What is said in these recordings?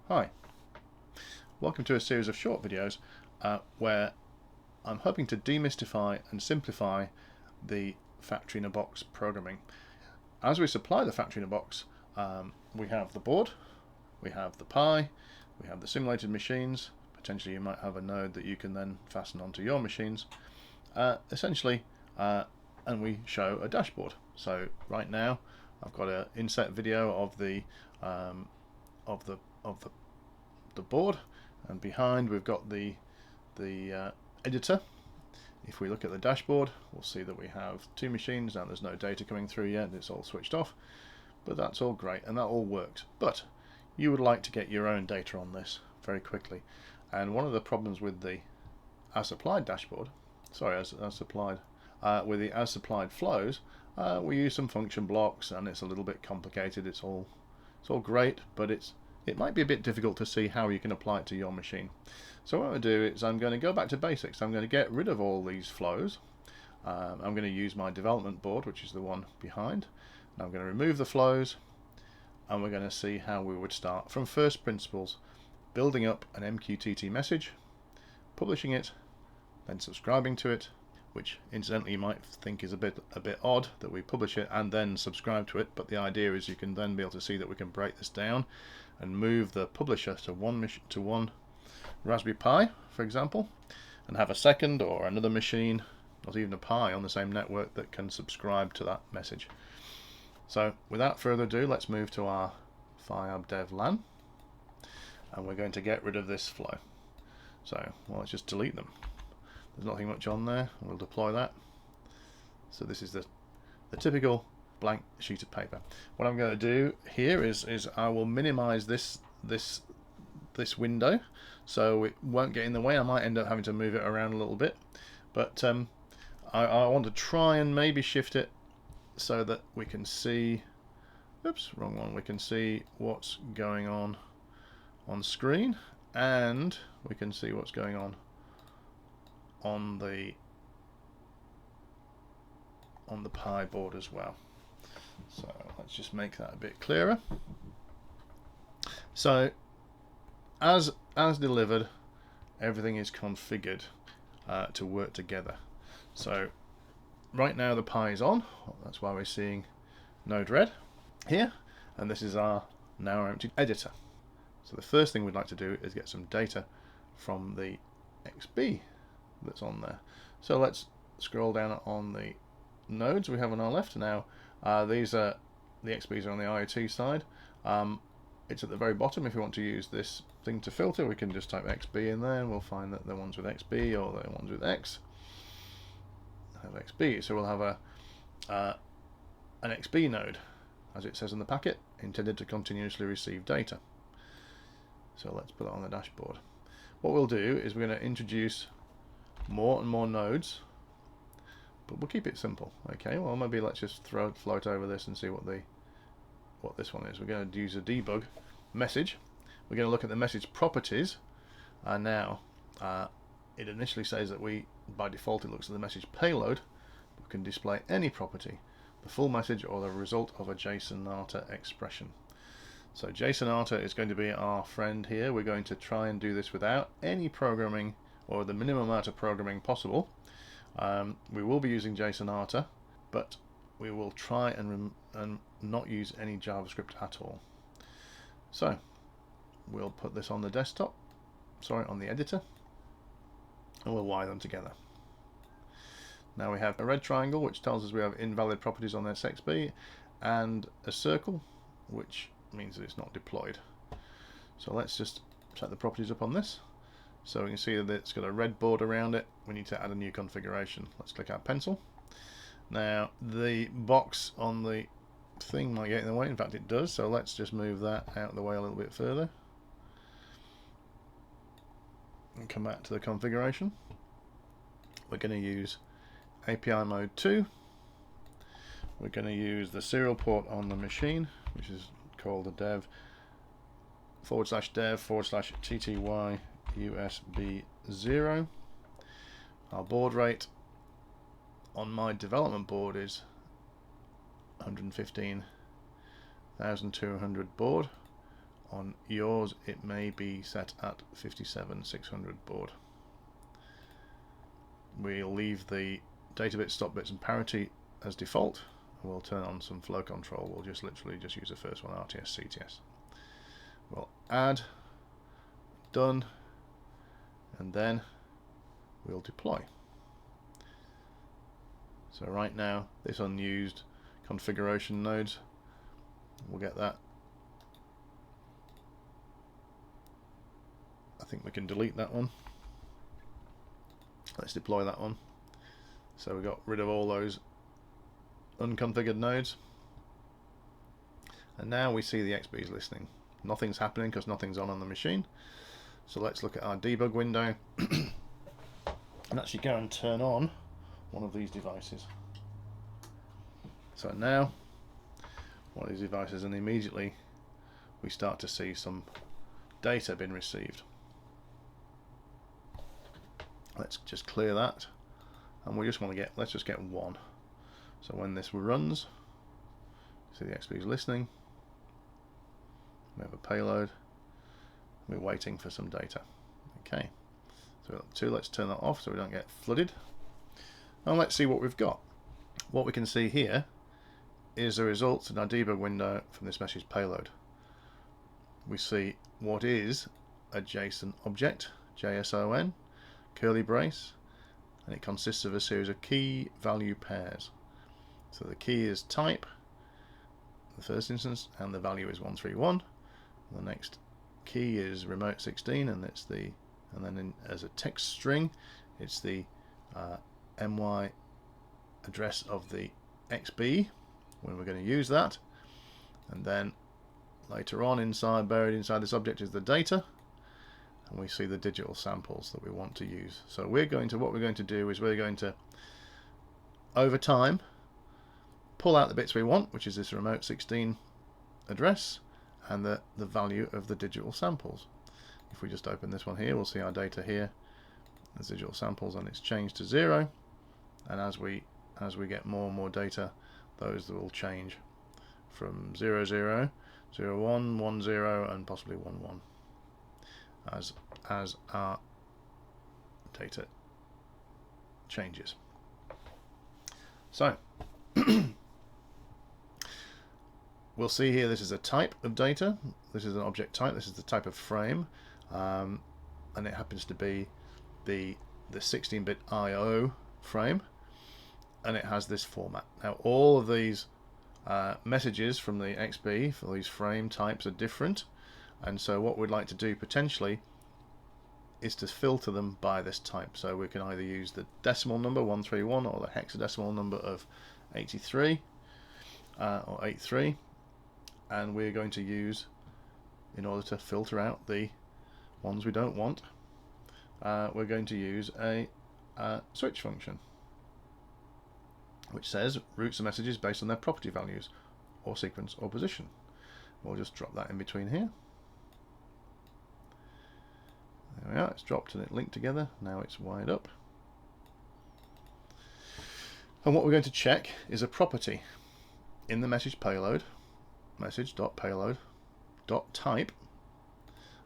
Hi, welcome to a series of short videos where I'm hoping to demystify and simplify the factory-in-a-box programming. As we supply the factory-in-a-box, we have the board, we have the Pi, we have the simulated machines. Potentially you might have a node that you can then fasten onto your machines, essentially, and we show a dashboard. So right now I've got an inset video of the board, and behind we've got the editor. If we look at the dashboard, we'll see that we have two machines. Now there's no data coming through yet, it's all switched off, but that's all great and that all works. But you would like to get your own data on this very quickly, and one of the problems with the as supplied dashboard, with the as supplied flows, we use some function blocks and it's a little bit complicated. It's all great, but it might be a bit difficult to see how you can apply it to your machine. So what I'm going to do is I'm going to go back to basics. I'm going to get rid of all these flows. I'm going to use my development board, which is the one behind. And I'm going to remove the flows, and we're going to see how we would start from first principles, building up an MQTT message, publishing it, then subscribing to it, which incidentally you might think is a bit odd that we publish it and then subscribe to it, but the idea is you can then be able to see that we can break this down and move the publisher to one Raspberry Pi, for example, and have a second or another machine, not even a Pi, on the same network that can subscribe to that message. So without further ado, let's move to our FIAB dev LAN, and we're going to get rid of this flow. So let's just delete them. There's nothing much on there. We'll deploy that. So this is the typical blank sheet of paper. What I'm going to do here is I will minimize this window so it won't get in the way. I might end up having to move it around a little bit, but I want to try and maybe shift it so that we can see, oops, wrong one, we can see what's going on screen, and we can see what's going on the Pi board as well. So let's just make that a bit clearer. So as delivered, everything is configured to work together. So right now the Pi is on. That's why we're seeing node red here, and this is our now empty editor. So the first thing we'd like to do is get some data from the XBee that's on there. So let's scroll down on the nodes we have on our left. Now these are the XBees are on the IoT side. It's at the very bottom. If you want to use this thing to filter, we can just type XBee in there and we'll find that the ones with XBee or the ones with X have XBee. So we'll have an XBee node, as it says in the packet, intended to continuously receive data. So let's put that on the dashboard. What we'll do is we're going to introduce more and more nodes, but we'll keep it simple. Okay, well maybe let's just float over this and see what this one is. We're going to use a debug message. We're going to look at the message properties, and now it initially says that by default it looks at the message payload. We can display any property, the full message or the result of a JSONata expression. So JSONata is going to be our friend here. We're going to try and do this without any programming, or the minimum amount of programming possible. We will be using JSONata, but we will try and not use any JavaScript at all. So we'll put this on the desktop, on the editor, and we'll wire them together. Now we have a red triangle which tells us we have invalid properties on this XBee, and a circle which means that it's not deployed. So let's just set the properties up on this. So we can see that it's got a red board around it. We need to add a new configuration. Let's click our pencil. Now the box on the thing might get in the way. In fact it does, so let's just move that out of the way a little bit further and come back to the configuration. We're going to use API mode 2. We're going to use the serial port on the machine, which is called the dev /dev/tty USB 0. Our baud rate on my development board is 115,200 baud. On yours it may be set at 57600 baud. We'll leave the data bits, stop bits and parity as default. We'll turn on some flow control. We'll just literally just use the first one, RTS, CTS. We'll add, done, and then we'll deploy. So right now, this unused configuration nodes, we'll get that. I think we can delete that one. Let's deploy that one. So we got rid of all those unconfigured nodes. And now we see the XBee's listening. Nothing's happening because nothing's on the machine. So let's look at our debug window and actually go and turn on one of these devices. So now one of these devices, and immediately we start to see some data being received. Let's just clear that, and we just want to get, let's just get one. So when this runs, see the XBee's listening, we have a payload, we're waiting for some data. Okay, so we've got two, let's turn that off so we don't get flooded. And let's see what we've got. What we can see here is the results in our debug window from this message payload. We see what is a JSON object, JSON, curly brace, and it consists of a series of key value pairs. So the key is type, the first instance, and the value is 131. The next key is remote 16, and it's the, and then as a text string, it's the my address of the XBee when we're going to use that, and then later on inside, buried inside this object, is the data, and we see the digital samples that we want to use. So we're going to, what we're going to do is we're going to, over time, pull out the bits we want, which is this remote 16 address and the value of the digital samples. If we just open this one here, we'll see our data here, there's digital samples, and it's changed to 0, and as we get more and more data, those will change from 00, 01, 10, and possibly 11 as our data changes. So we'll see here, this is a type of data, this is an object type, this is the type of frame, and it happens to be the 16-bit IO frame, and it has this format. Now all of these messages from the XBee for these frame types are different, and so what we'd like to do potentially is to filter them by this type. So we can either use the decimal number 131 or the hexadecimal number of 83 or 83, and we're going to use, in order to filter out the ones we don't want, we're going to use a switch function which says routes the messages based on their property values or sequence or position. We'll just drop that in between here. There we are, it's dropped and it linked together. Now it's wired up. And what we're going to check is a property in the message payload, message.payload.type.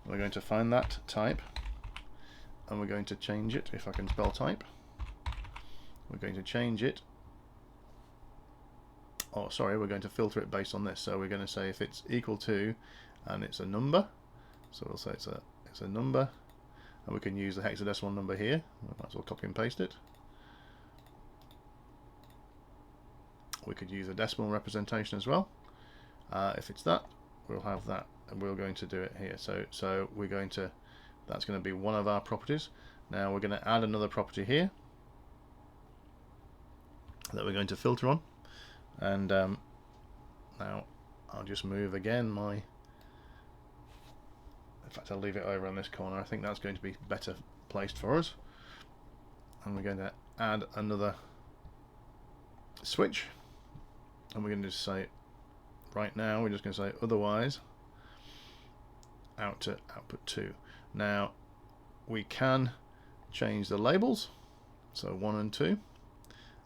We're going to find that type, and we're going to change it, if I can spell type. We're going to change it, oh sorry, we're going to filter it based on this. So we're going to say if it's equal to, and it's a number, so we'll say it's a number, and we can use the hexadecimal number here. We might as well copy and paste it. We could use a decimal representation as well. If it's that, we'll have that, and we're going to do it here. So we're going to, that's going to be one of our properties. Now we're going to add another property here that we're going to filter on, and now I'll just move again my, in fact I'll leave it over on this corner. I think that's going to be better placed for us, and we're going to add another switch, and we're going to just say, right now we're just going to say otherwise out to output 2. Now we can change the labels, so 1 and 2,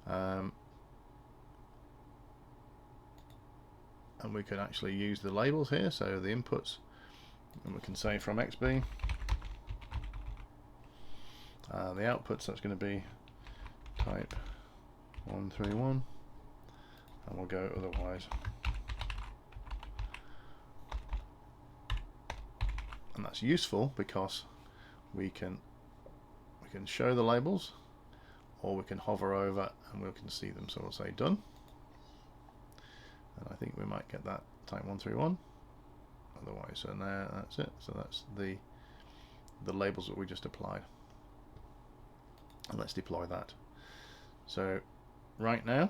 and we could actually use the labels here, so the inputs And we can say from XBee, the output, so that's going to be type 131, and we'll go otherwise. And that's useful because we can show the labels, or we can hover over and we can see them. So we'll say done, and I think we might get that type 131. Otherwise, so now that's it. So that's the labels that we just applied, and let's deploy that. So right now,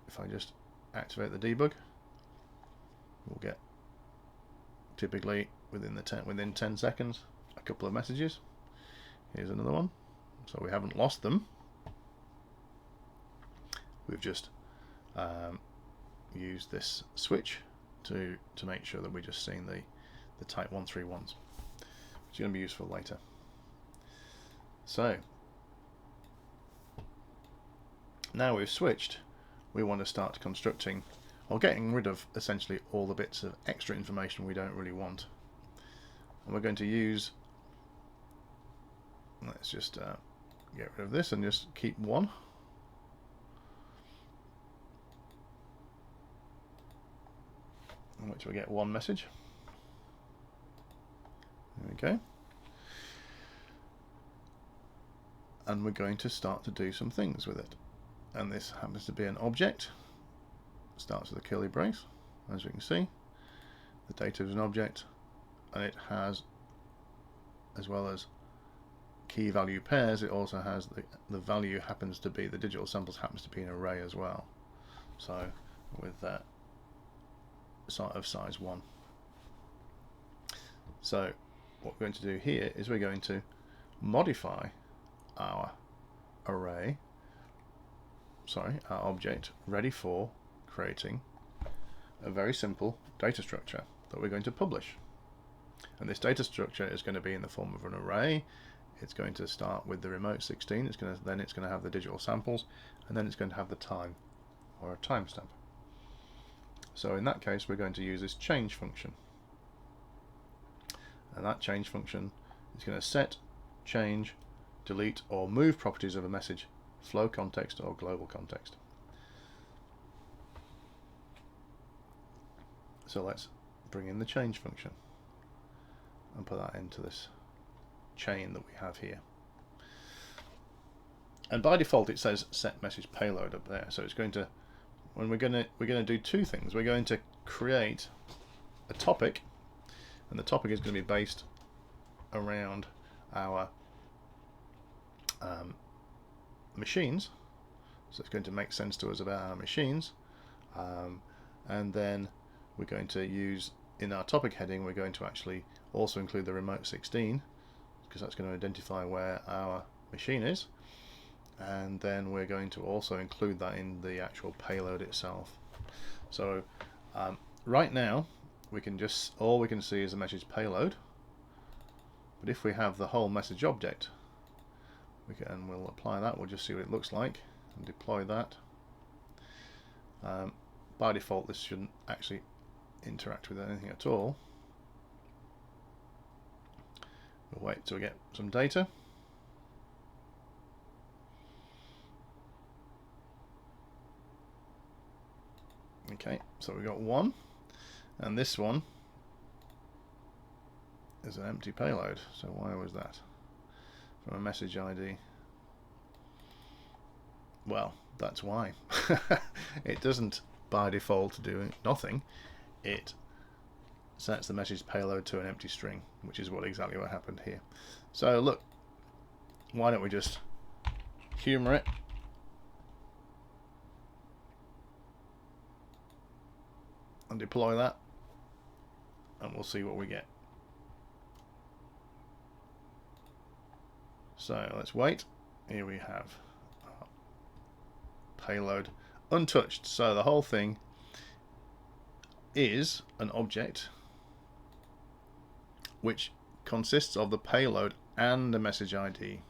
if I just activate the debug, we'll get typically within 10 seconds a couple of messages. Here's another one. So we haven't lost them. We've just used this switch to make sure that we're just seeing the type 131s, which is going to be useful later. So now we've switched, we want to start constructing, or getting rid of essentially all the bits of extra information we don't really want. And we're going to use, let's just get rid of this and just keep one. In which we get one message. There we go. And we're going to start to do some things with it. And this happens to be an object. Starts with a curly brace, as we can see. The data is an object, and it has, as well as key value pairs, it also has the value happens to be, the digital samples happens to be an array as well. So with that sort of size 1. So what we're going to do here is we're going to modify our array, our object, ready for creating a very simple data structure that we're going to publish. And this data structure is going to be in the form of an array. It's going to start with the remote 16, then it's going to have the digital samples, and then it's going to have the time, or a timestamp. So in that case, we're going to use this change function. And that change function is going to set, change, delete, or move properties of a message, flow context or global context. So let's bring in the change function and put that into this chain that we have here. And by default it says set message payload up there. So it's going to, when we're going to do two things. We're going to create a topic, and the topic is going to be based around our machines. So it's going to make sense to us about our machines, and then we're going to use, in our topic heading, we're going to actually also include the remote 16, because that's going to identify where our machine is, and then we're going to also include that in the actual payload itself. So right now we can just, all we can see is the message payload, but if we have the whole message object, we'll apply that, we'll just see what it looks like and deploy that. By default this shouldn't actually interact with anything at all. We'll wait till we get some data. Okay, so we got one, and this one is an empty payload. So why was that? From a message ID. Well, that's why. It doesn't by default do nothing. It sets the message payload to an empty string, which is exactly what happened here. So look, why don't we just humor it and deploy that, and we'll see what we get. So let's wait. Here we have payload untouched. So the whole thing is an object which consists of the payload and a message ID.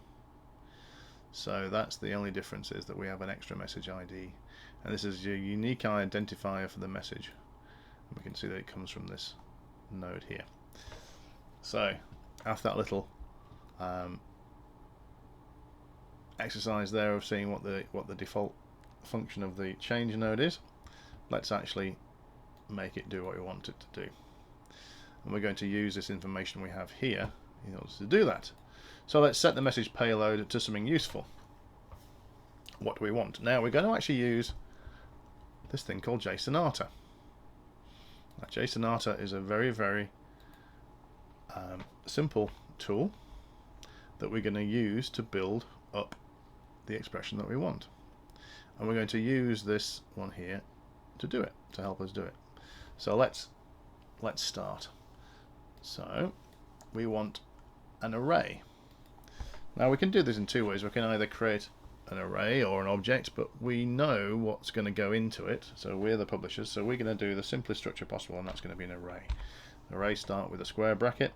So that's the only difference, is that we have an extra message ID, and this is your unique identifier for the message. We can see that it comes from this node here. So after that little exercise there of seeing what the default function of the change node is, let's actually make it do what we want it to do. And we're going to use this information we have here in order to do that. So let's set the message payload to something useful. What do we want? Now we're going to actually use this thing called JSONata. Now, JSONata is a very, very simple tool that we're going to use to build up the expression that we want. And we're going to use this one here to do it, to help us do it. So let's start. So we want an array. Now we can do this in two ways. We can either create an array or an object, but we know what's going to go into it, so we're the publishers, so we're going to do the simplest structure possible, and that's going to be an array. Array start with a square bracket,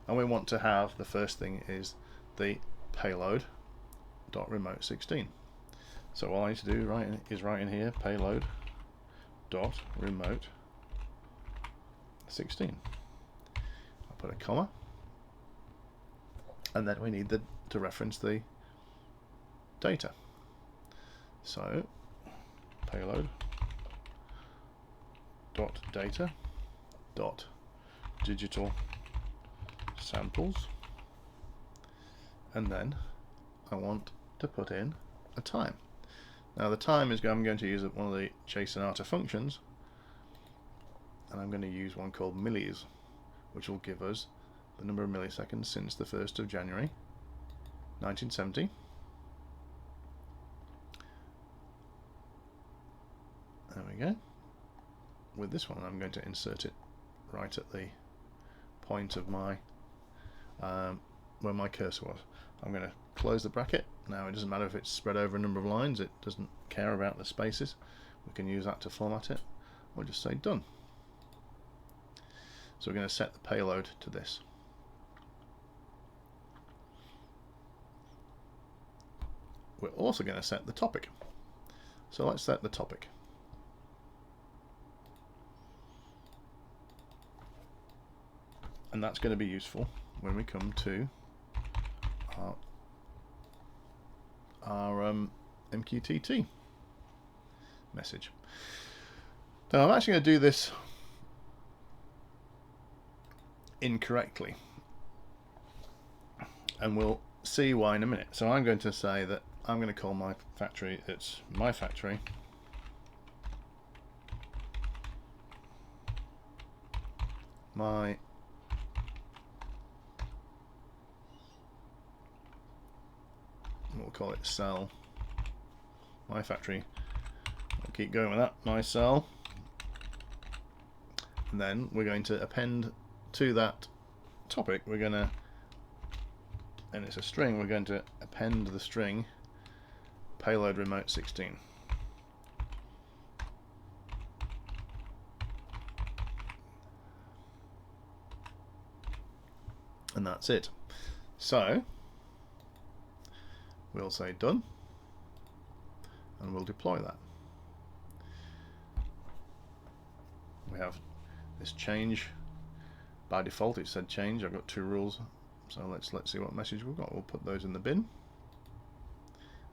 and we want to have the first thing is the payload dot remote 16. So all I need to do is write in here payload dot remote 16. I'll put a comma, and then we need to reference the data. So payload dot data dot digital samples, and then I want to put in a time. Now the time is I'm going to use one of the JSONata functions, and I'm going to use one called millis, which will give us the number of milliseconds since the 1st of January 1970. There we go. With this one I'm going to insert it right at the point of my where my cursor was. I'm going to close the bracket. Now it doesn't matter if it's spread over a number of lines, it doesn't care about the spaces. We can use that to format it. We'll just say done. So we're going to set the payload to this. We're also going to set the topic. So let's set the topic. And that's going to be useful when we come to our MQTT message. Now I'm actually going to do this incorrectly, and we'll see why in a minute. So I'm going to say that I'm going to call my factory, it's my factory we'll call it cell, my factory. I'll keep going with that, my cell, and then we're going to append to that topic, we're going to, and it's a string, we're going to append the string payload remote 16. And that's it. So we'll say done, and we'll deploy that. We have this change. By default it said change. I've got two rules, so let's see what message we've got. We'll put those in the bin,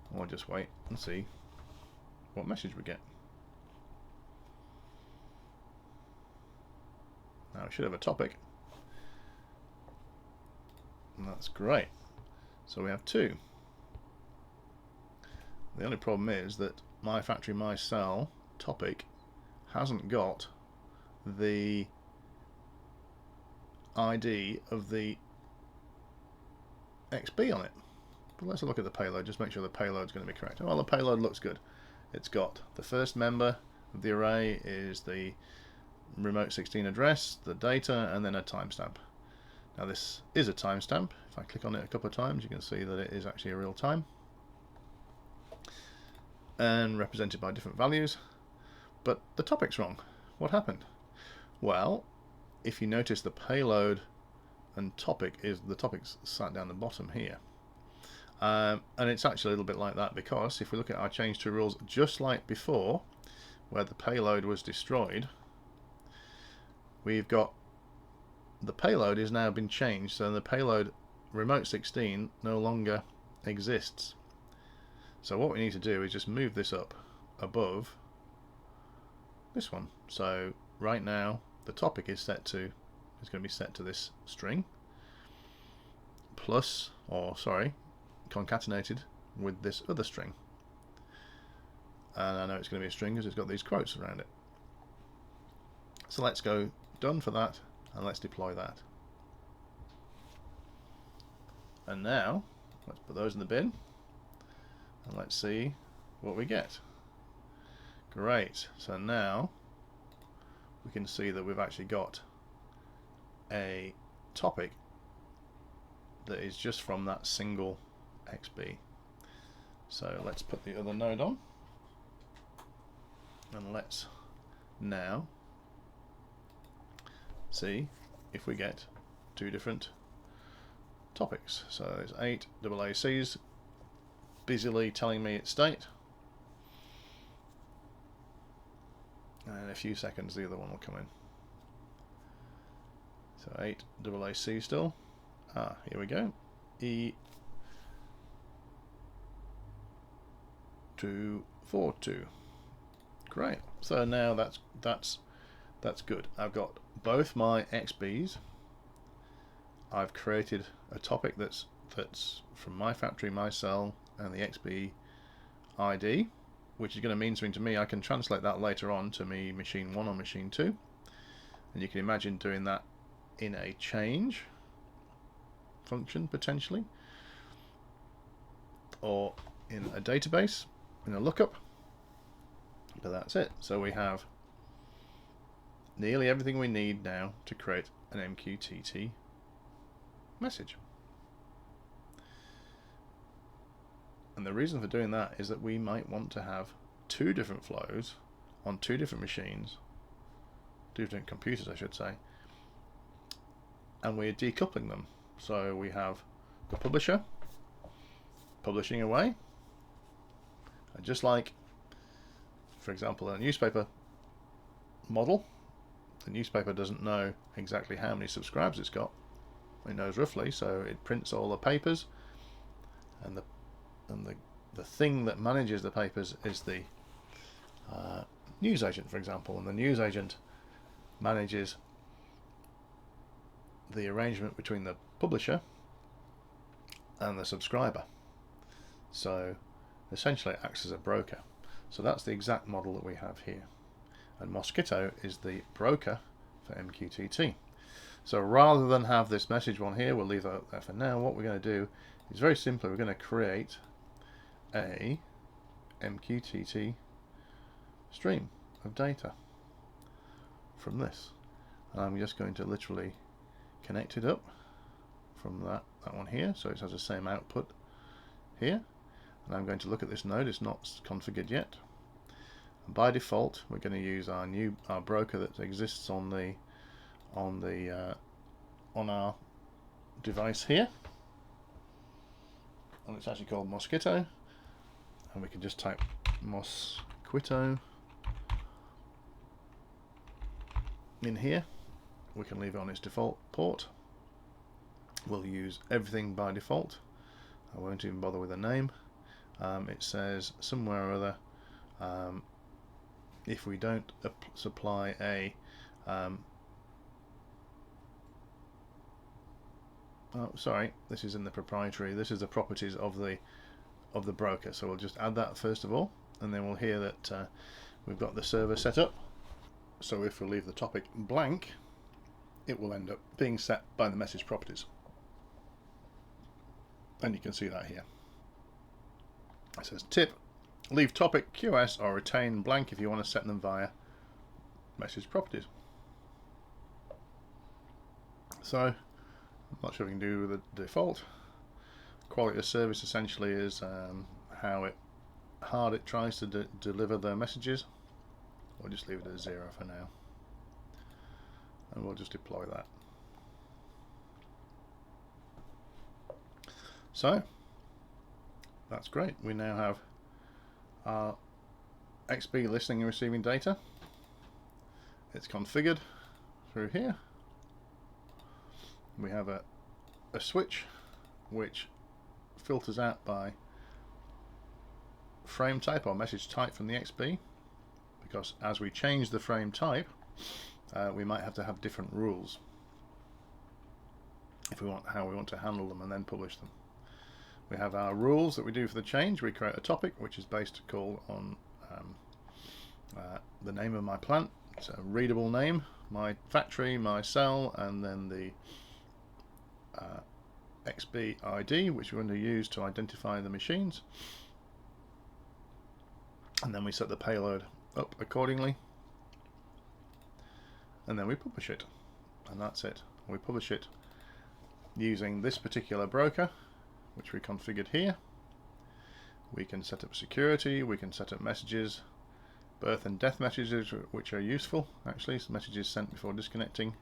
and we'll just wait and see what message we get. Now we should have a topic, and that's great. So we have two. The only problem is that my factory, my cell topic hasn't got the ID of the XBee on it. But let's look at the payload, just make sure the payload is going to be correct. Well, the payload looks good. It's got the first member of the array is the remote 16 address, the data, and then a timestamp. Now this is a timestamp. If I click on it a couple of times, you can see that it is actually a real time and represented by different values. But the topic's wrong. What happened? Well, if you notice, the payload and topic is, the topic's sat down the bottom here. And it's actually a little bit like that, because if we look at our change to rules, just like before, where the payload was destroyed, we've got the payload has now been changed, so the payload remote 16 no longer exists. So what we need to do is just move this up above this one. So right now the topic is going to be set to this string plus, or sorry, concatenated with this other string. And I know it's going to be a string because it's got these quotes around it. So let's go done for that, and let's deploy that. And now let's put those in the bin, and let's see what we get. Great. So now we can see that we've actually got a topic that is just from that single XBee. So let's put the other node on, and let's now see if we get two different topics. So there's 8 AACs busily telling me its state, and in a few seconds the other one will come in. So 8 AAC still. Here we go. E242. Great. So now that's good. I've got both my XBees. I've created a topic that's from my factory, my cell, and the XBee ID, which is going to mean something to me. I can translate that later on to me machine 1 or machine 2, and you can imagine doing that in a change function potentially, or in a database in a lookup. But that's it. So we have nearly everything we need now to create an MQTT message. And the reason for doing that is that we might want to have two different flows on two different machines, two different computers I should say, and we're decoupling them. So we have the publisher publishing away, and just like, for example, a newspaper model, the newspaper doesn't know exactly how many subscribers it's got. It knows roughly, so it prints all the papers, and the thing that manages the papers is the newsagent, for example, and the newsagent manages the arrangement between the publisher and the subscriber. So essentially it acts as a broker. So that's the exact model that we have here. And Mosquito is the broker for MQTT. So rather than have this message one here, we'll leave that there for now. What we're going to do is very simply, we're going to create a MQTT stream of data from this. And I'm just going to literally connect it up from that one here, so it has the same output here. And I'm going to look at this node. It's not configured yet. And by default, we're going to use our broker that exists on our device here, and it's actually called Mosquito. And we can just type Mosquito in here. We can leave it on its default port. We'll use everything by default. I won't even bother with a name. It says somewhere or other, if we don't supply a sorry, this is in the proprietary. This is the properties of the broker. So we'll just add that first of all, and then we'll hear that we've got the server set up. So if we leave the topic blank, it will end up being set by the message properties. And you can see that here. It says tip, leave topic QS or retain blank if you want to set them via message properties. So I'm not sure if we can do the default. Quality of service essentially is how hard it tries to deliver the messages. We'll just leave it at 0 for now, and we'll just deploy that. So that's great. We now have our XBee listening and receiving data. It's configured through here. we have a switch which filters out by frame type or message type from the XBee, because as we change the frame type, we might have to have different rules if we want how we want to handle them and then publish them. We have our rules that we do for the change. We create a topic which is based called on the name of my plant. It's a readable name, my factory, my cell, and then the XBee ID, which we're going to use to identify the machines. And then we set the payload up accordingly. And then we publish it. And that's it. We publish it using this particular broker, which we configured here. We can set up security, we can set up messages, birth and death messages, which are useful actually. So messages sent before disconnecting,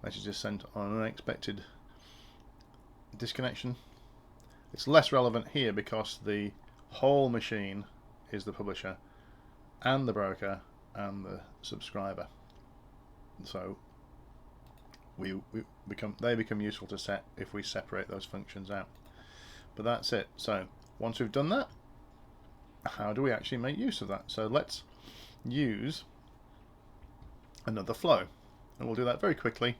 messages sent on an unexpected disconnection. It's less relevant here because the whole machine is the publisher and the broker and the subscriber. So they become useful to set if we separate those functions out. But that's it. So once we've done that, how do we actually make use of that? So let's use another flow, and we'll do that very quickly,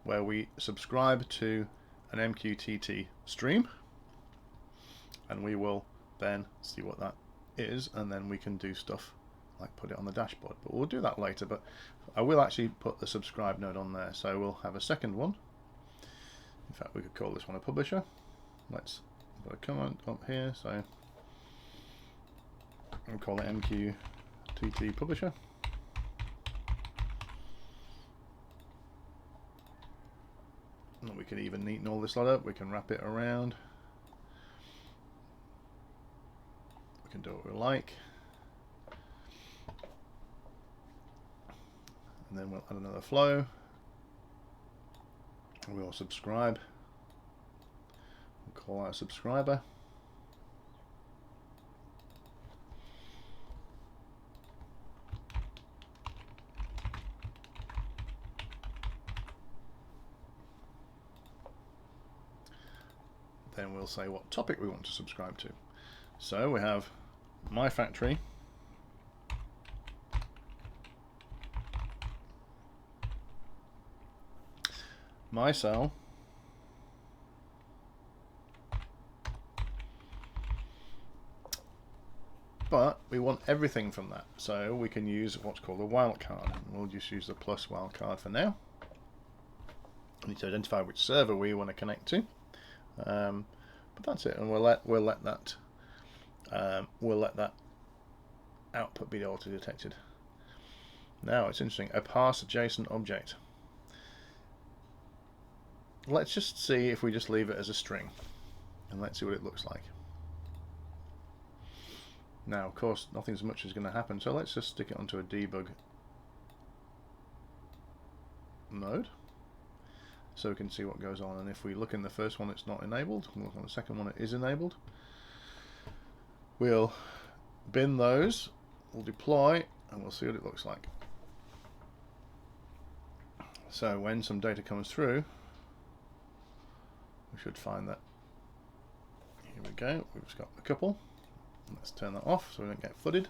where we subscribe to an MQTT stream, and we will then see what that is, and then we can do stuff like put it on the dashboard, but we'll do that later. But I will actually put the subscribe node on there, so we'll have a second one. In fact, we could call this one a publisher. Let's put a comment up here, so we'll call it MQTT publisher. And we can even neaten all this lot up. We can wrap it around. We can do what we like. And then we'll add another flow. And we'll subscribe. We'll call our subscriber. Then we'll say what topic we want to subscribe to. So we have my factory, my cell, but we want everything from that, so we can use what's called a wildcard. We'll just use the plus wildcard for now. We need to identify which server we want to connect to, but that's it, and we'll let that output be auto detected. Now it's interesting, a parsed JSON object. Let's just see if we just leave it as a string, and let's see what it looks like. Now, of course, nothing as much is going to happen, so let's just stick it onto a debug mode so we can see what goes on. And if we look in the first one, it's not enabled. We'll look on the second one, it is enabled. We'll bin those, we'll deploy, and we'll see what it looks like. So when some data comes through, we should find that. Here we go, we've just got a couple. Let's turn that off so we don't get flooded.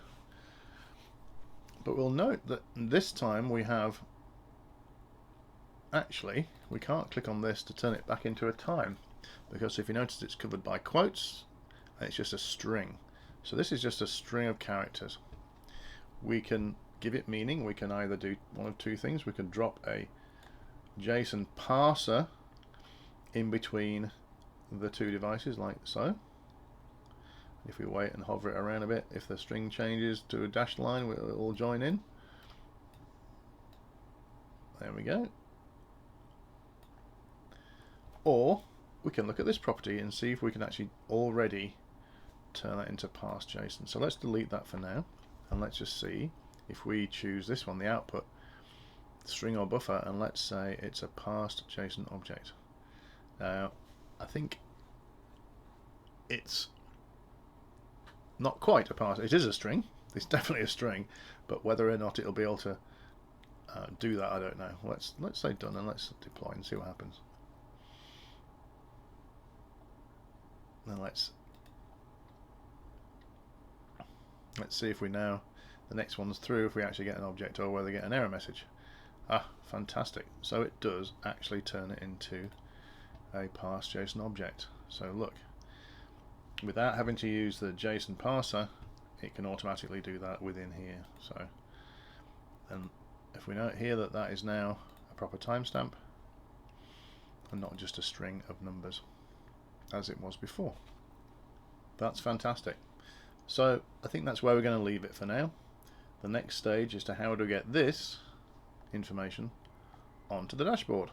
But we'll note that this time we have, actually, we can't click on this to turn it back into a time, because if you notice it's covered by quotes and it's just a string. So this is just a string of characters. We can give it meaning. We can either do one of two things. We can drop a JSON parser in between the two devices like so. If we wait and hover it around a bit, if the string changes to a dashed line, it will join in. There we go. Or we can look at this property and see if we can actually already turn that into parsed JSON. So let's delete that for now, and let's just see if we choose this one, the output, string or buffer, and let's say it's a parsed JSON object. Now, I think it's not quite a parser. It is a string. It's definitely a string, but whether or not it'll be able to do that, I don't know. Let's say done, and let's deploy and see what happens. Now let's see if we know the next one's through, if we actually get an object or whether we get an error message. Ah, fantastic. So it does actually turn it into a parsed JSON object. So look, without having to use the JSON parser, it can automatically do that within here. So, and if we note here that that is now a proper timestamp and not just a string of numbers as it was before. That's fantastic. So I think that's where we're going to leave it for now. The next stage is to how do we get this information onto the dashboard.